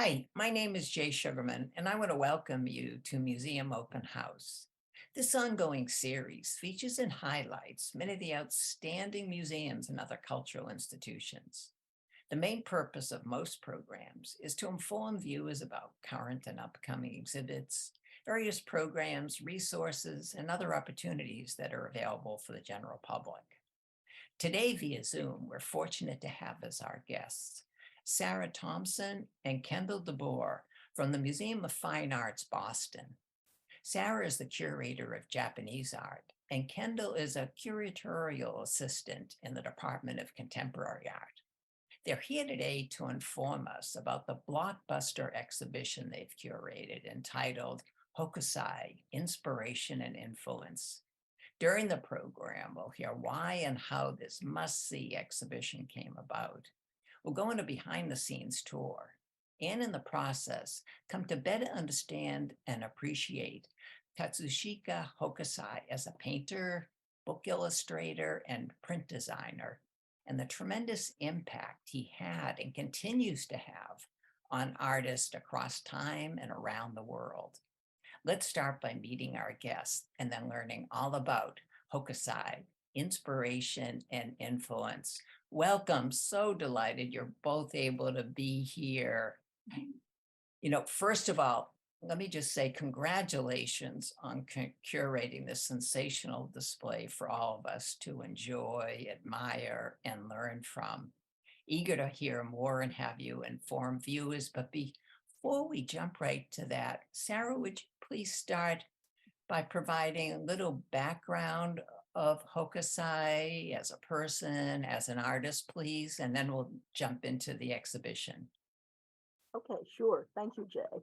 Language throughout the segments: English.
Hi, my name is Jay Sugarman, and I want to welcome you to Museum Open House. This ongoing series features and highlights many of the outstanding museums and other cultural institutions. The main purpose of most programs is to inform viewers about current and upcoming exhibits, various programs, resources, and other opportunities that are available for the general public. Today, via Zoom, we're fortunate to have as our guests Sarah Thompson and Kendal DeBoer from the Museum of Fine Arts, Boston. Sarah is the curator of Japanese art, and Kendall is a curatorial assistant in the Department of Contemporary Art. They're here today to inform us about the blockbuster exhibition they've curated entitled Hokusai, Inspiration and Influence. During the program, we'll hear why and how this must-see exhibition came about. We'll go on a behind-the-scenes tour, and in the process, come to better understand and appreciate Katsushika Hokusai as a painter, book illustrator, and print designer, and the tremendous impact he had and continues to have on artists across time and around the world. Let's start by meeting our guests and then learning all about Hokusai, inspiration and influence. Welcome. So delighted you're both able to be here. First of all, let me just say congratulations on curating this sensational display for all of us to enjoy, admire, and learn from. Eager to hear more and have you inform viewers, but before we jump right to that, Sarah, would you please start by providing a little background of Hokusai as a person, as an artist, please, and then we'll jump into the exhibition. Okay, sure. Thank you, Jay.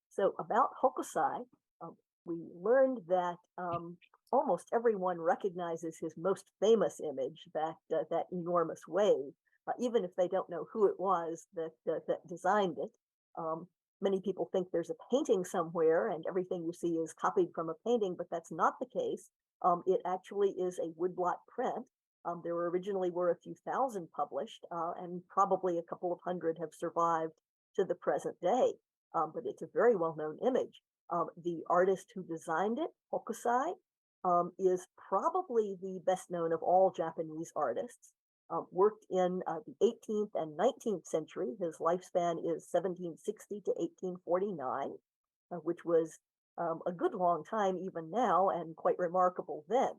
So about Hokusai, we learned that almost everyone recognizes his most famous image, that enormous wave, even if they don't know who it was that designed it. Many people think there's a painting somewhere and everything you see is copied from a painting, but that's not the case. It actually is a woodblock print. There originally were a few thousand published, and probably a couple of hundred have survived to the present day. But it's a very well-known image. The artist who designed it, Hokusai, is probably the best known of all Japanese artists. Worked in the 18th and 19th century. His lifespan is 1760 to 1849, which was a good long time even now and quite remarkable then.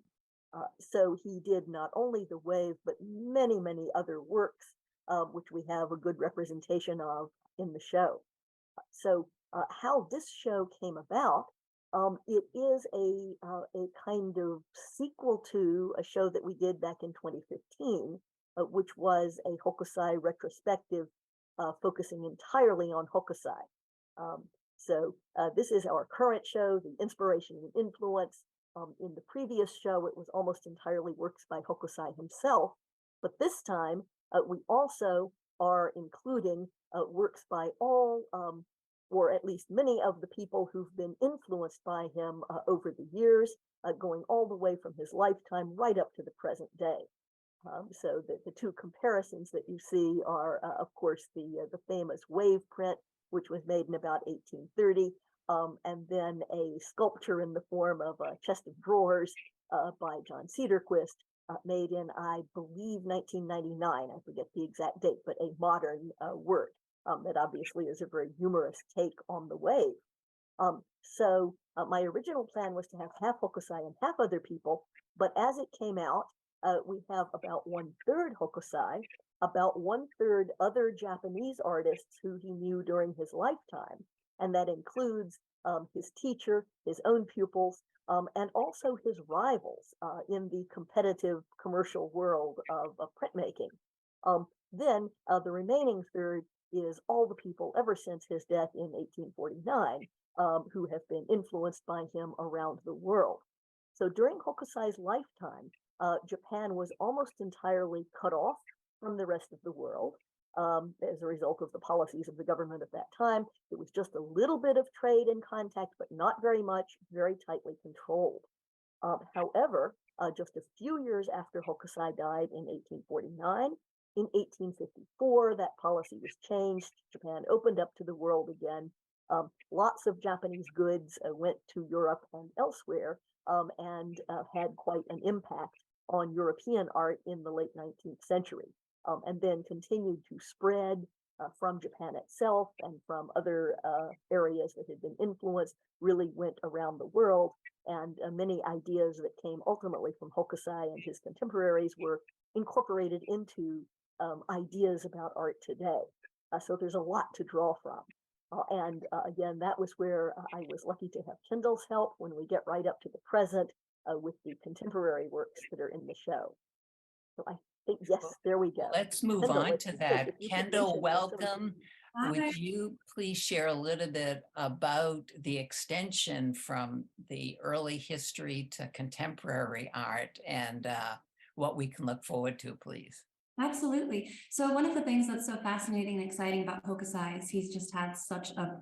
So he did not only the wave, but many, many other works, which we have a good representation of in the show. So how this show came about, it is a kind of sequel to a show that we did back in 2015, which was a Hokusai retrospective focusing entirely on Hokusai. So this is our current show, The Inspiration and Influence. In the previous show, it was almost entirely works by Hokusai himself, but this time we also are including works by all, or at least many of the people who've been influenced by him over the years, going all the way from his lifetime right up to the present day. So the two comparisons that you see are, of course, the famous wave print, which was made in about 1830, and then a sculpture in the form of a chest of drawers by John Cedarquist, made in, I believe, 1999. I forget the exact date, but a modern work that obviously is a very humorous take on the wave. So my original plan was to have half Hokusai and half other people, but as it came out, we have about 1/3 Hokusai, about 1/3 other Japanese artists who he knew during his lifetime. And that includes his teacher, his own pupils, and also his rivals in the competitive commercial world of printmaking. Then the remaining third is all the people ever since his death in 1849 who have been influenced by him around the world. So during Hokusai's lifetime, Japan was almost entirely cut off from the rest of the world as a result of the policies of the government at that time. It was just a little bit of trade and contact, but not very much, very tightly controlled. However, just a few years after Hokusai died in 1849, in 1854, that policy was changed. Japan opened up to the world again. Lots of Japanese goods went to Europe and elsewhere, and had quite an impact on European art in the late 19th century, and then continued to spread from Japan itself and from other areas that had been influenced, really went around the world. And many ideas that came ultimately from Hokusai and his contemporaries were incorporated into ideas about art today. So there's a lot to draw from. And again, that was where I was lucky to have Kendall's help when we get right up to the present with the contemporary works that are in the show. So I think, yes, there we go. Let's move Kendall, on if to you could- that. if you could Kendall, mention some of the- welcome. Hi. Would you please share a little bit about the extension from the early history to contemporary art and what we can look forward to, please? Absolutely. So one of the things that's so fascinating and exciting about Hokusai is he's just had such a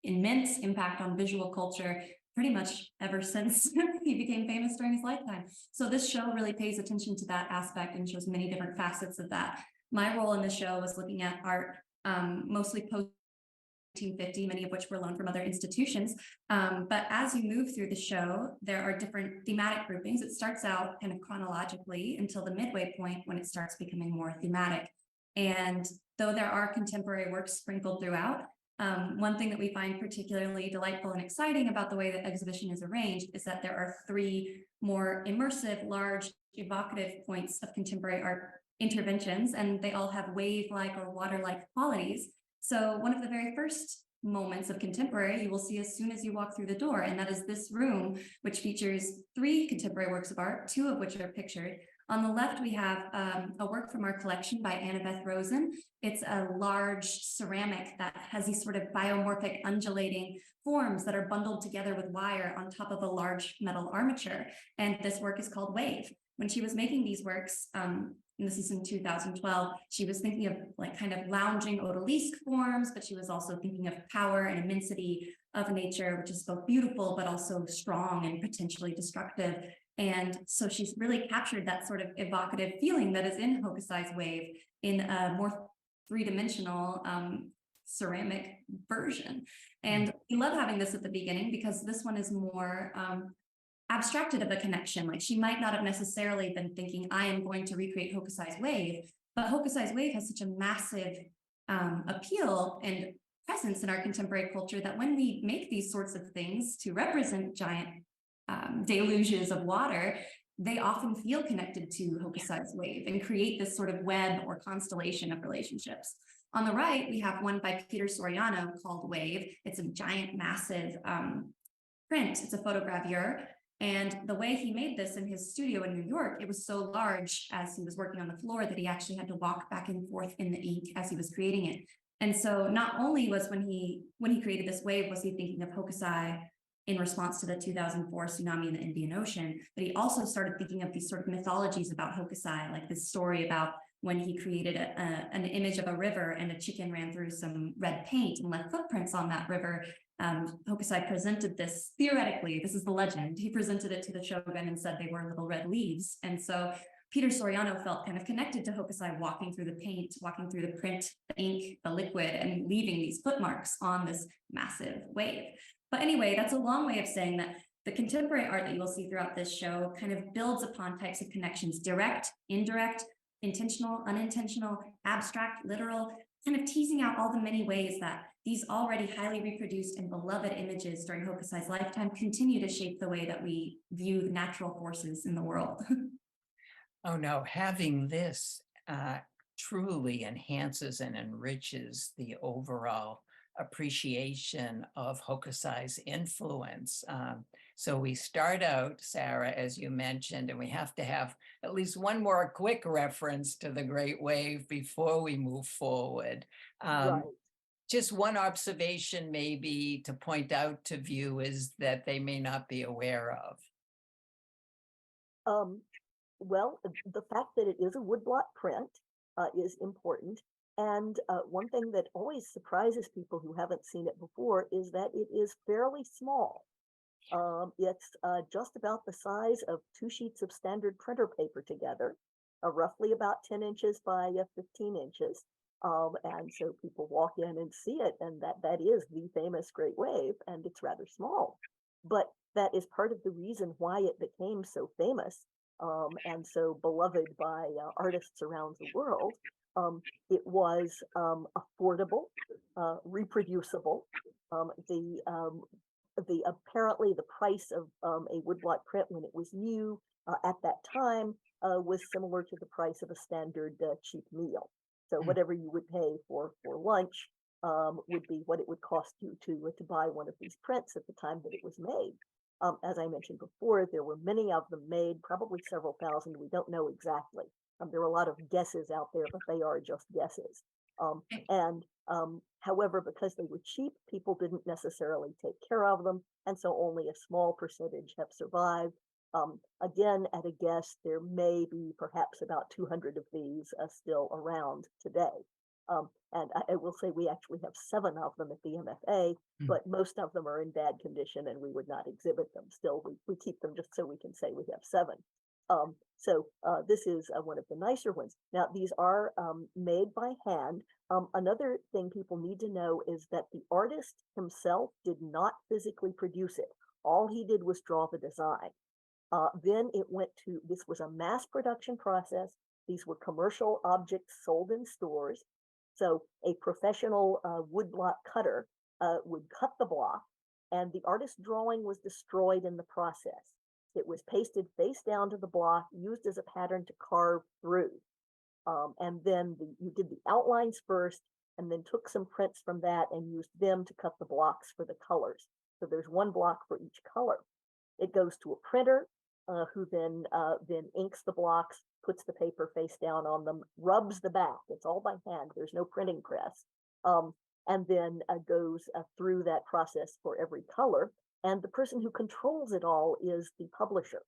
immense impact on visual culture pretty much ever since he became famous during his lifetime. So this show really pays attention to that aspect and shows many different facets of that. My role in the show was looking at art mostly post 1950, many of which were loaned from other institutions. But as you move through the show, there are different thematic groupings. It starts out kind of chronologically until the midway point when it starts becoming more thematic. And though there are contemporary works sprinkled throughout, one thing that we find particularly delightful and exciting about the way the exhibition is arranged is that there are three more immersive, large, evocative points of contemporary art interventions, and they all have wave-like or water-like qualities. So one of the very first moments of contemporary you will see as soon as you walk through the door, and that is this room, which features three contemporary works of art, two of which are pictured. On the left, we have a work from our collection by Annabeth Rosen. It's a large ceramic that has these sort of biomorphic undulating forms that are bundled together with wire on top of a large metal armature. And this work is called Wave. When she was making these works, and this is in 2012, she was thinking of like kind of lounging odalisque forms, but she was also thinking of power and immensity of nature, which is both beautiful, but also strong and potentially destructive. And so she's really captured that sort of evocative feeling that is in Hokusai's Wave in a more three-dimensional ceramic version. And we love having this at the beginning because this one is more abstracted of a connection. Like she might not have necessarily been thinking, I am going to recreate Hokusai's Wave, but Hokusai's Wave has such a massive appeal and presence in our contemporary culture that when we make these sorts of things to represent giant deluges of water, they often feel connected to Hokusai's Wave and create this sort of web or constellation of relationships. On the right, we have one by Peter Soriano called Wave. It's a giant, massive print. It's a photogravure. And the way he made this in his studio in New York, it was so large as he was working on the floor that he actually had to walk back and forth in the ink as he was creating it. And so not only was when he created this wave, was he thinking of Hokusai in response to the 2004 tsunami in the Indian Ocean, but he also started thinking of these sort of mythologies about Hokusai, like this story about when he created an image of a river and a chicken ran through some red paint and left footprints on that river. Hokusai presented this, theoretically, this is the legend, he presented it to the shogun and said they were little red leaves. And so Peter Soriano felt kind of connected to Hokusai walking through the paint, walking through the print, the ink, the liquid, and leaving these footmarks on this massive wave. But anyway, that's a long way of saying that the contemporary art that you will see throughout this show kind of builds upon types of connections: direct, indirect, intentional, unintentional, abstract, literal, kind of teasing out all the many ways that these already highly reproduced and beloved images during Hokusai's lifetime continue to shape the way that we view the natural forces in the world. Oh no, having this truly enhances and enriches the overall appreciation of Hokusai's influence. So we start out, Sarah, as you mentioned, and we have to have at least one more quick reference to the Great Wave before we move forward. Right. Just one observation maybe to point out to viewers that they may not be aware of. Well, the fact that it is a woodblock print is important. And one thing that always surprises people who haven't seen it before is that it is fairly small. It's just about the size of two sheets of standard printer paper together. roughly about 10 inches by 15 inches. And so people walk in and see it, and that is the famous Great Wave, and it's rather small. But that is part of the reason why it became so famous and so beloved by artists around the world. It was affordable, reproducible. The apparently the price of a woodblock print when it was new at that time was similar to the price of a standard cheap meal. So Mm. whatever you would pay for lunch would be what it would cost you to buy one of these prints at the time that it was made. As I mentioned before, there were many of them made, probably several thousand. We don't know exactly. There are a lot of guesses out there, but they are just guesses. And however, because they were cheap, people didn't necessarily take care of them, and so only a small percentage have survived. Again, at a guess, there may be perhaps about 200 of these still around today. And I will say we actually have 7 of them at the MFA, Mm. but most of them are in bad condition and we would not exhibit them. Still, we keep them just so we can say we have 7. So this is one of the nicer ones. Now, these are made by hand. Another thing people need to know is that the artist himself did not physically produce it. All he did was draw the design. Then it went to, this was a mass production process. These were commercial objects sold in stores. So a professional woodblock cutter would cut the block, and the artist's drawing was destroyed in the process. It was pasted face down to the block, used as a pattern to carve through. And then you did the outlines first, and then took some prints from that and used them to cut the blocks for the colors. So there's one block for each color. It goes to a printer who then inks the blocks, puts the paper face down on them, rubs the back. It's all by hand. There's no printing press. And then goes through that process for every color. And the person who controls it all is the publisher.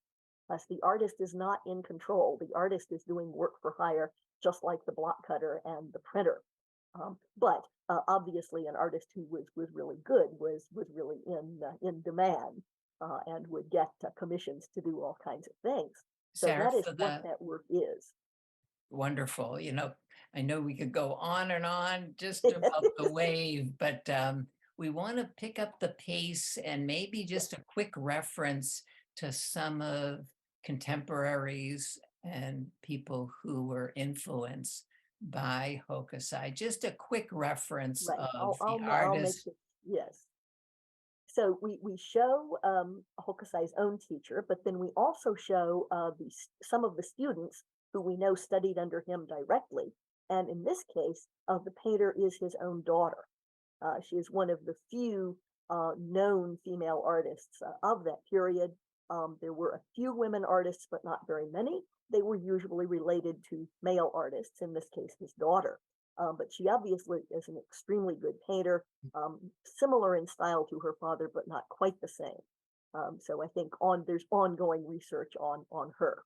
As the artist is not in control. The artist is doing work for hire, just like the block cutter and the printer. But obviously, an artist who was really good was really in demand and would get commissions to do all kinds of things. So Sarah, that is for what the that work is. wonderful, I know we could go on and on just about the wave, but we want to pick up the pace and maybe just a quick reference to some of contemporaries and people who were influenced by Hokusai. Just a quick reference Right. of the I'll make artist. it. Yes. So we show Hokusai's own teacher, but then we also show some of the students who we know studied under him directly. And in this case, the painter is his own daughter. She is one of the few known female artists of that period. There were a few women artists, but not very many. They were usually related to male artists, in this case, his daughter. But she obviously is an extremely good painter, similar in style to her father, but not quite the same. So I think there's ongoing research on her.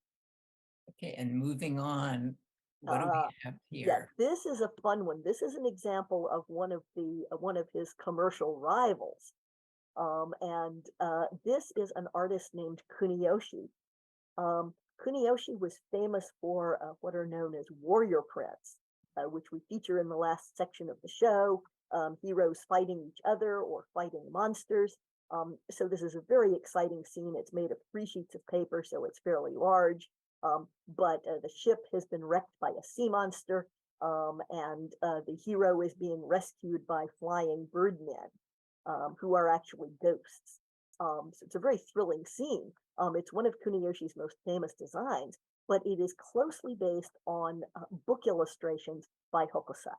Okay, and moving on, what do we have Yeah, here? this is a fun one. This is an example of one of his commercial rivals. And this is an artist named Kuniyoshi. Kuniyoshi was famous for what are known as warrior prints, which we feature in the last section of the show. Heroes fighting each other or fighting monsters. So this is a very exciting scene. It's made of 3 sheets of paper, so it's fairly large. But the ship has been wrecked by a sea monster, and the hero is being rescued by flying birdmen, who are actually ghosts. So it's a very thrilling scene. It's one of Kuniyoshi's most famous designs, but it is closely based on book illustrations by Hokusai.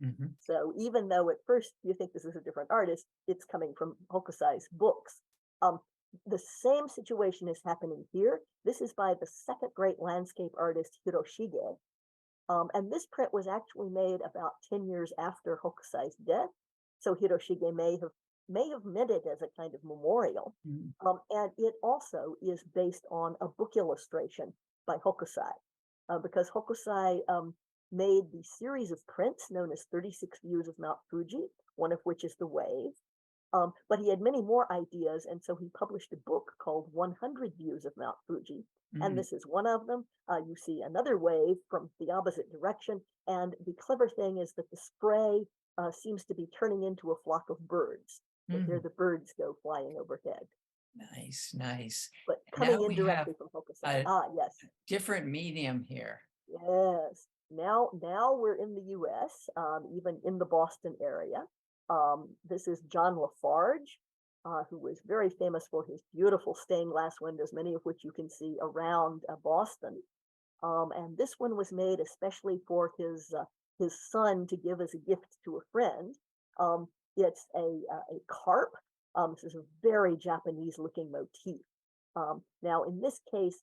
Mhm. So even though at first you think this is a different artist, it's coming from Hokusai's books. The same situation is happening here. This is by the second great landscape artist Hiroshige. And this print was actually made about 10 years after Hokusai's death. So Hiroshige may have meant it as a kind of memorial. Mm. And it also is based on a book illustration by Hokusai, because Hokusai made the series of prints known as 36 Views of Mount Fuji, one of which is the wave. But he had many more ideas, and so he published a book called 100 Views of Mount Fuji, and Mm, this is one of them. You see another wave from the opposite direction, and the clever thing is that the spray seems to be turning into a flock of birds. So here mm, the birds go flying overhead, nice, nice. but Now coming in we have directly from Hokusai. a Ah, yes. different medium here. Yes. Now we're in the US, even in the Boston area. This is John Lafarge, who was very famous for his beautiful stained glass windows, many of which you can see around Boston. And this one was made especially for his son to give as a gift to a friend. It's a carp. This is a very Japanese looking motif. Now, in this case,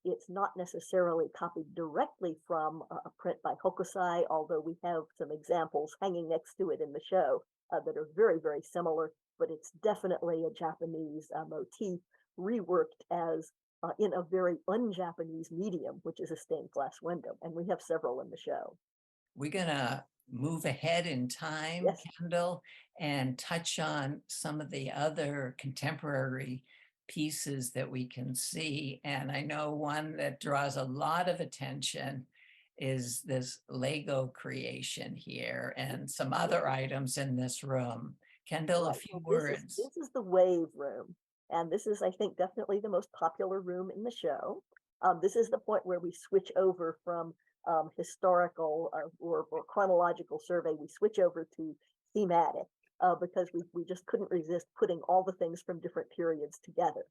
it's not necessarily copied directly from a print by Hokusai, although we have some examples hanging next to it in the show that are very, very similar, but it's definitely a Japanese motif reworked as in a very un-Japanese medium, which is a stained glass window, and we have several in the show. We're gonna move ahead in time, Yes. Kendall, and touch on some of the other contemporary pieces that we can see. And I know one that draws a lot of attention is this Lego creation here and some other items in this room. Kendall, a Right. few Well, words. this is the wave room, and this is, I think, definitely the most popular room in the show. This is the point where we switch over from historical or chronological survey. We switch over to thematic because we just couldn't resist putting all the things from different periods together.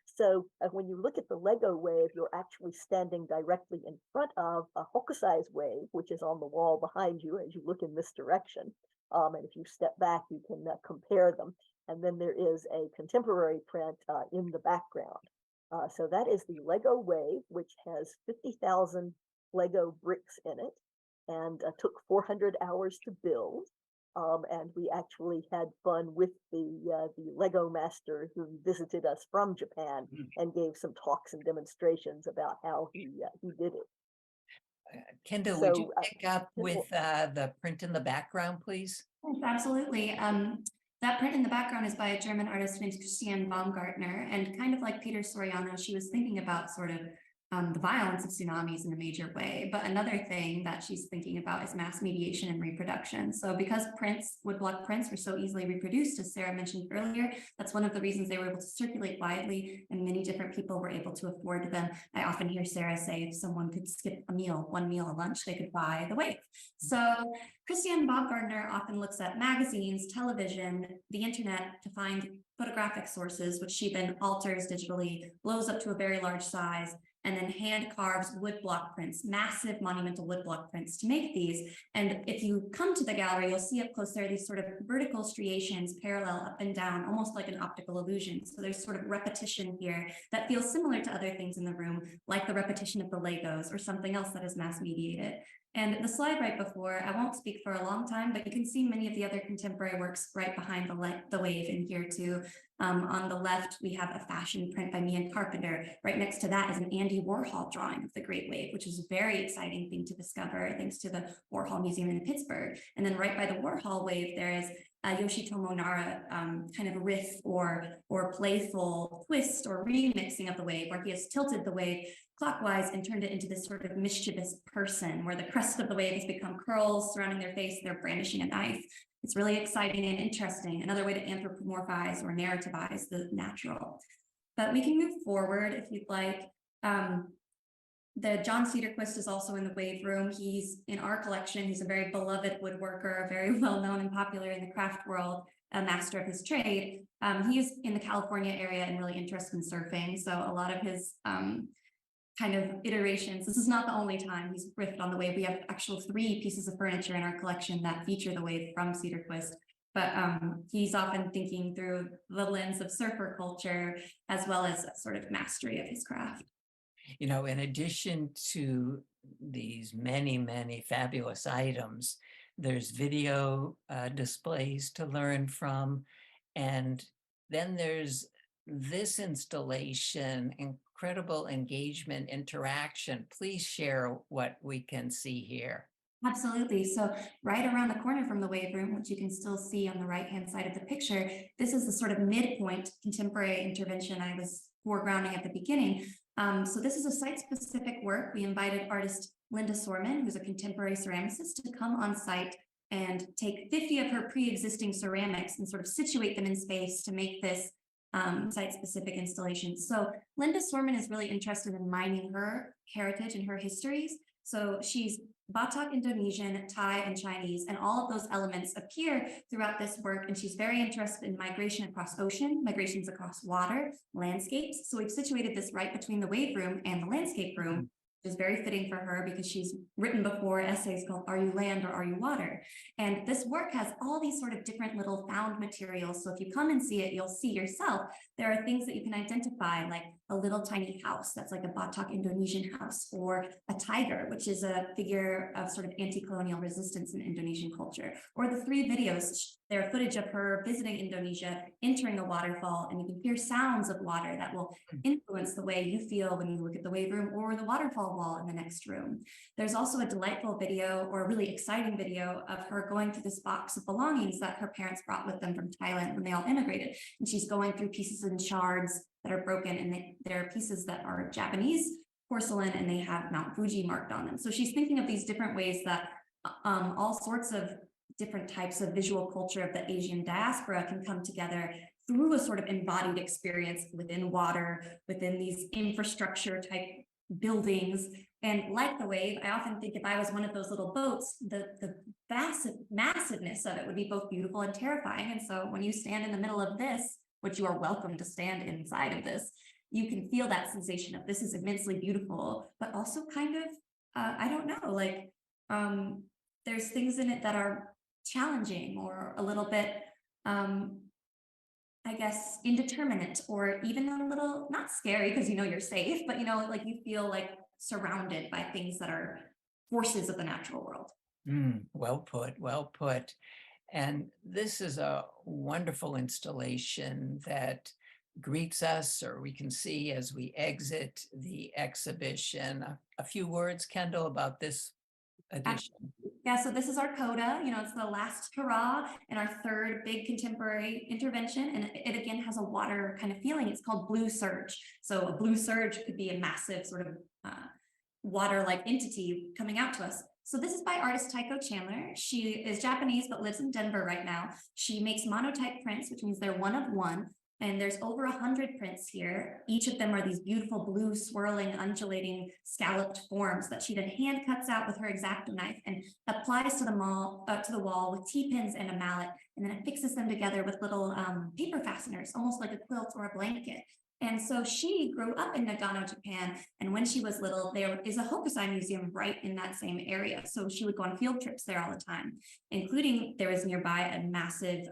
So when you look at the Lego wave, you're actually standing directly in front of a Hokusai's wave, which is on the wall behind you as you look in this direction. And if you step back, you can compare them. And then there is a contemporary print in the background. So that is the Lego wave, which has 50,000 Lego bricks in it and took 400 hours to build. And we actually had fun with the Lego master who visited us from Japan Mm. and gave some talks and demonstrations about how he did it. Kendall, would you So pick up with the print in the background, please? Yes, absolutely. That print in the background is by a German artist named Christiane Baumgartner, and kind of like Peter Soriano, she was thinking about sort of the violence of tsunamis in a major way. But another thing that she's thinking about is mass mediation and reproduction. So because woodblock prints were so easily reproduced, as Sarah mentioned earlier, that's one of the reasons they were able to circulate widely and many different people were able to afford them. I often hear Sarah say if someone could skip one meal a lunch, they could buy the wave. So Christiane Baumgartner often looks at magazines, television, the internet to find photographic sources, which she then alters digitally, blows up to a very large size, and then hand carves woodblock prints, massive monumental woodblock prints to make these. And if you come to the gallery, you'll see up close there these sort of vertical striations parallel up and down, almost like an optical illusion. So there's sort of repetition here that feels similar to other things in the room, like the repetition of the Legos or something else that is mass mediated. And the slide right before, I won't speak for a long time, but you can see many of the other contemporary works right behind the wave in here too. On the left, we have a fashion print by Mian Carpenter. Right next to that is an Andy Warhol drawing of the Great Wave, which is a very exciting thing to discover thanks to the Warhol Museum in Pittsburgh. And then right by the Warhol wave, there is Yoshitomo Nara kind of riff or playful twist or remixing of the wave, where he has tilted the wave clockwise and turned it into this sort of mischievous person, where the crest of the wave has become curls surrounding their face, they're brandishing a knife. It's really exciting and interesting, another way to anthropomorphize or narrativize the natural. But we can move forward if you'd like. The John Cedarquist is also in the wave room. He's in our collection. He's a very beloved woodworker, very well known and popular in the craft world, a master of his trade. He's in the California area and really interested in surfing. So a lot of his kind of iterations. This is not the only time he's riffed on the wave. We have actual 3 pieces of furniture in our collection that feature the wave from Cedarquist. But he's often thinking through the lens of surfer culture as well as sort of mastery of his craft. You know, in addition to these many, many fabulous items, there's video displays to learn from. And then there's this installation, incredible engagement, interaction. Please share what we can see here. Absolutely. So right around the corner from the wave room, which you can still see on the right-hand side of the picture, this is the sort of midpoint contemporary intervention I was foregrounding at the beginning. So this is a site-specific work. We invited artist Linda Sorman, who's a contemporary ceramicist, to come on site and take 50 of her pre-existing ceramics and sort of situate them in space to make this site-specific installation. So Linda Sorman is really interested in mining her heritage and her histories. So she's Batak Indonesian, Thai, and Chinese, and all of those elements appear throughout this work. And she's very interested in migration across ocean, migrations across water, landscapes. So we've situated this right between the wave room and the landscape room, which is very fitting for her because she's written before essays called Are You Land or Are You Water? And this work has all these sort of different little found materials. So if you come and see it, you'll see yourself. There are things that you can identify, like a little tiny house that's like a Batak Indonesian house, or a tiger, which is a figure of sort of anti-colonial resistance in Indonesian culture, or the 3 videos. They're footage of her visiting Indonesia, entering a waterfall, and you can hear sounds of water that will influence the way you feel when you look at the wave room or the waterfall wall in the next room. There's also a delightful video, or a really exciting video, of her going through this box of belongings that her parents brought with them from Thailand when they all immigrated. And she's going through pieces and shards that are broken, and there are pieces that are Japanese porcelain and they have Mount Fuji marked on them. So she's thinking of these different ways that all sorts of different types of visual culture of the Asian diaspora can come together through a sort of embodied experience within water, within these infrastructure type buildings. And like the wave, I often think if I was one of those little boats, the massiveness of it would be both beautiful and terrifying. And so when you stand in the middle of this, which you are welcome to stand inside of this, you can feel that sensation of this is immensely beautiful, but also kind of, I don't know, like there's things in it that are challenging or a little bit, I guess, indeterminate, or even a little, not scary because you know you're safe, but you know, like you feel like surrounded by things that are forces of the natural world. Well put, well put. And this is a wonderful installation that greets us, or we can see as we exit the exhibition. A few words, Kendall, about this edition. Yeah, so this is our coda, you know, it's the last hurrah and our third big contemporary intervention. And it again has a water kind of feeling. It's called Blue Surge. So a blue surge could be a massive sort of water-like entity coming out to us. So this is by artist Taiko Chandler. She is Japanese, but lives in Denver right now. She makes monotype prints, which means they're one of one. And there's over 100 prints here. Each of them are these beautiful blue, swirling, undulating, scalloped forms that she then hand cuts out with her X-Acto knife and applies to the wall with T-pins and a mallet. And then it fixes them together with little paper fasteners, almost like a quilt or a blanket. And so she grew up in Nagano, Japan. And when she was little, there is a Hokusai museum right in that same area. So she would go on field trips there all the time, including there is nearby a massive,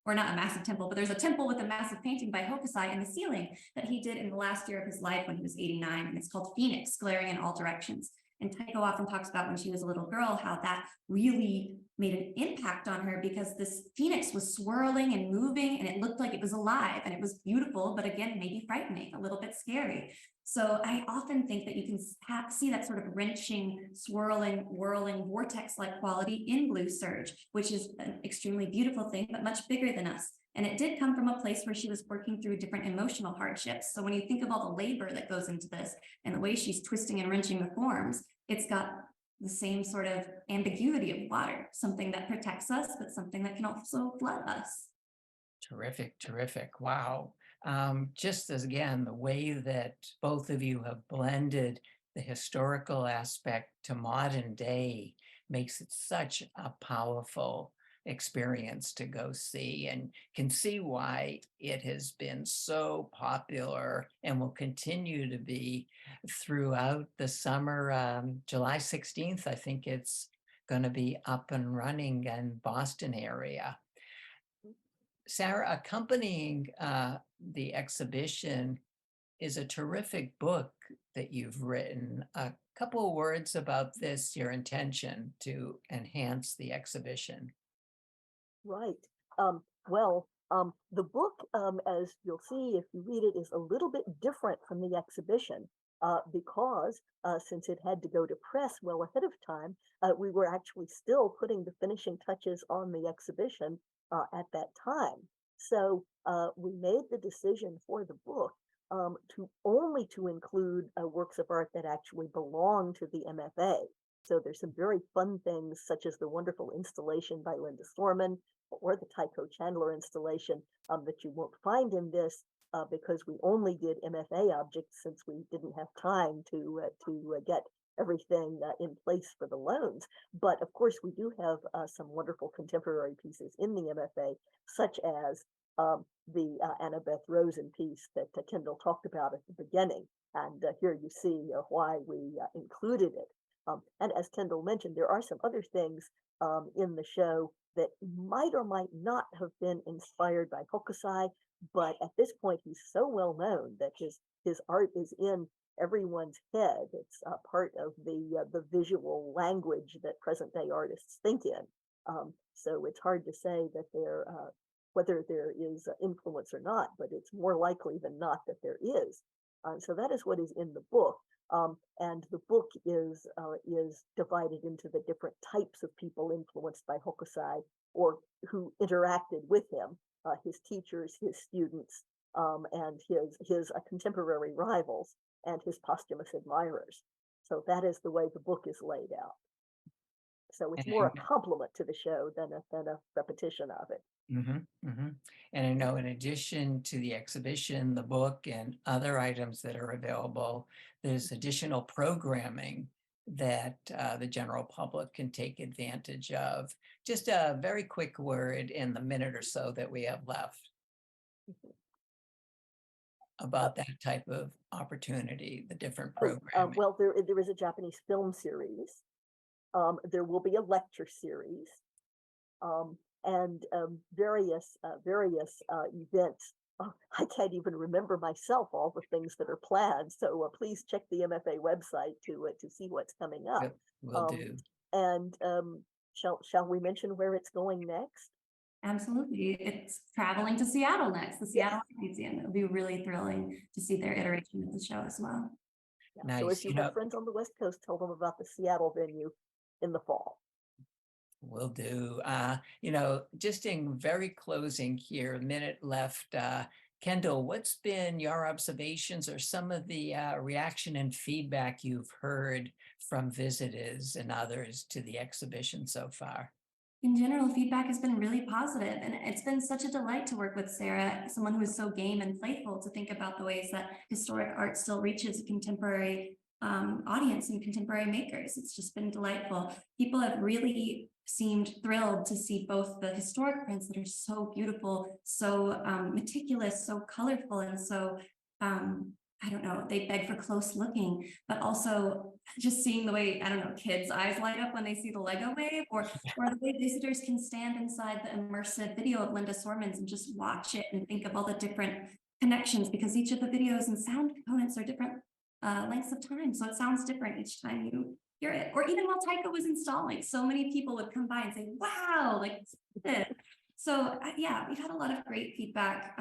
or not a massive temple, but there's a temple with a massive painting by Hokusai in the ceiling that he did in the last year of his life when he was 89. And it's called Phoenix, glaring in all directions. And Taiko often talks about when she was a little girl, how that really made an impact on her because this Phoenix was swirling and moving and it looked like it was alive and it was beautiful, but again, maybe frightening, a little bit scary. So I often think that you can see that sort of wrenching, swirling, whirling, vortex-like quality in Blue Surge, which is an extremely beautiful thing, but much bigger than us. And it did come from a place where she was working through different emotional hardships. So when you think of all the labor that goes into this and the way she's twisting and wrenching the forms, it's got the same sort of ambiguity of water, something that protects us, but something that can also flood us. Terrific, terrific. Wow. Just as again, the way that both of you have blended the historical aspect to modern day makes it such a powerful experience to go see, and can see why it has been so popular and will continue to be throughout the summer. July 16th, I think it's going to be up and running in Boston area. Sarah, accompanying the exhibition is a terrific book that you've written. A couple of words about this, your intention to enhance the exhibition. Right. The book, as you'll see if you read it, is a little bit different from the exhibition. because since it had to go to press well ahead of time, we were actually still putting the finishing touches on the exhibition at that time. So we made the decision for the book to only to include works of art that actually belong to the MFA. So there's some very fun things, such as the wonderful installation by Linda Sorman or the Tycho Chandler installation that you won't find in this because we only did MFA objects since we didn't have time to get everything in place for the loans. But of course, we do have some wonderful contemporary pieces in the MFA, such as the Annabeth Rosen piece that Kendall talked about at the beginning. And here you see why we included it. And as Kendall mentioned, there are some other things in the show that might or might not have been inspired by Hokusai, but at this point, he's so well known that his art is in everyone's head. It's part of the visual language that present day artists think in. So it's hard to say that there whether there is influence or not, but it's more likely than not that there is. So that is what is in the book. And the book is divided into the different types of people influenced by Hokusai or who interacted with him, his teachers, his students, and his contemporary rivals and his posthumous admirers. So that is the way the book is laid out. So it's more a compliment to the show than a repetition of it. And I know in addition to the exhibition, the book, and other items that are available, there's additional programming that the general public can take advantage of. Just a very quick word in the minute or so that we have left about that type of opportunity, the different programming. Well, there is a Japanese film series. There will be a lecture series. And various events. I can't even remember myself all the things that are planned. So please check the MFA website to see what's coming up. Yep, will do. And shall we mention where it's going next? Absolutely. It's traveling to Seattle next, the Seattle Art Museum. It'll be really thrilling to see their iteration of the show as well. Yeah, nice. So if you have friends on the West Coast, tell them about the Seattle venue in the fall. Will do. Just in very closing here, a minute left. Kendall, what's been your observations or some of the reaction and feedback you've heard from visitors and others to the exhibition so far? In general, feedback has been really positive, and it's been such a delight to work with Sarah, someone who is so game and playful to think about the ways that historic art still reaches a contemporary audience and contemporary makers. It's just been delightful. People have really seemed thrilled to see both the historic prints that are so beautiful, so meticulous, so colorful, and so I don't know, they beg for close looking, but also just seeing the way, I don't know, kids' eyes light up when they see the Lego wave, or the way visitors can stand inside the immersive video of Linda Sorman's and just watch it and think of all the different connections, because each of the videos and sound components are different lengths of time. So it sounds different each time you hear it. Or even while Tycho was installing, so many people would come by and say, wow, like this. So yeah, we've had a lot of great feedback,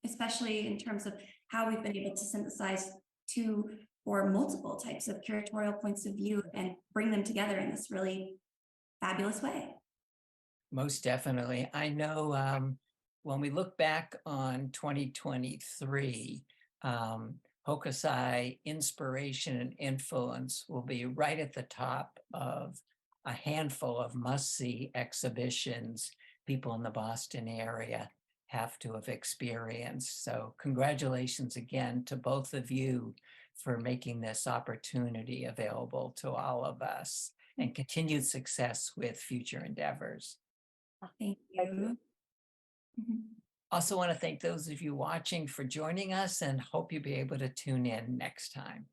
especially in terms of how we've been able to synthesize two or multiple types of curatorial points of view and bring them together in this really fabulous way. Most definitely. I know when we look back on 2023, Hokusai inspiration and influence will be right at the top of a handful of must-see exhibitions people in the Boston area have to have experienced. So congratulations again to both of you for making this opportunity available to all of us, and continued success with future endeavors. Thank you. Also want to thank those of you watching for joining us, and hope you'll be able to tune in next time.